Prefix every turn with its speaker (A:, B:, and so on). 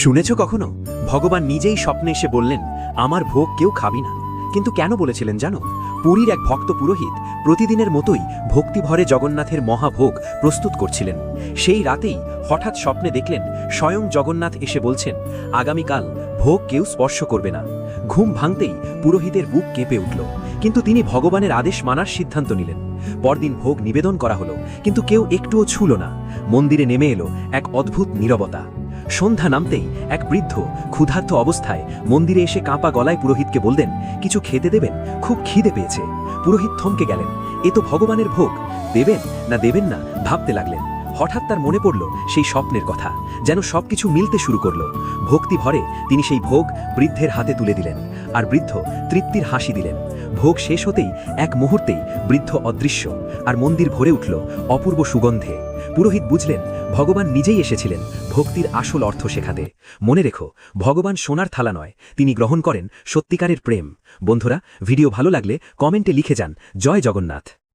A: শুনেছ কখনো ভগবান নিজেই স্বপ্নে এসে বললেন আমার ভোগ কেউ খাবি না? কিন্তু কেন বলেছিলেন জানো? পুরীর এক ভক্ত পুরোহিত প্রতিদিনের মতোই ভক্তিভরে জগন্নাথের মহাভোগ প্রস্তুত করছিলেন। সেই রাতেই হঠাৎ স্বপ্নে দেখলেন স্বয়ং জগন্নাথ এসে বলছেন আগামীকাল ভোগ কেউ স্পর্শ করবে না। ঘুম ভাঙতেই পুরোহিতের বুক কেঁপে উঠল, কিন্তু তিনি ভগবানের আদেশ মানার সিদ্ধান্ত নিলেন। পরদিন ভোগ নিবেদন করা হলো, কিন্তু কেউ একটুও ছুঁল না। মন্দিরে নেমে এলো এক অদ্ভুত নীরবতা। সন্ধ্যা নামতেই এক বৃদ্ধ ক্ষুধার্ত অবস্থায় মন্দিরে এসে কাঁপা গলায় পুরোহিতকে বললেন কিছু খেতে দেবেন, খুব খিদে পেয়েছে। পুরোহিত থমকে গেলেন, এ তো ভগবানের ভোগ, দেবেন না দেবেন না ভাবতে লাগলেন। হঠাৎ তার মনে পড়ল সেই স্বপ্নের কথা, যেন সবকিছু মিলতে শুরু করল। ভক্তি ভরে তিনি সেই ভোগ বৃদ্ধের হাতে তুলে দিলেন, আর বৃদ্ধ তৃপ্তির হাসি দিলেন। ভোগ শেষ হতেই এক মুহূর্তেই বৃদ্ধ অদৃশ্য, আর মন্দির ভরে উঠল অপূর্ব সুগন্ধে। পুরোহিত বুঝলেন ভগবান নিজেই এসেছিলেন ভক্তির আসল অর্থ শেখাতে। মনে রেখো, ভগবান সোনার থালা নয়, তিনি গ্রহণ করেন সত্যিকারের প্রেম। বন্ধুরা, ভিডিও ভালো লাগলে কমেন্টে লিখে যান জয় জগন্নাথ।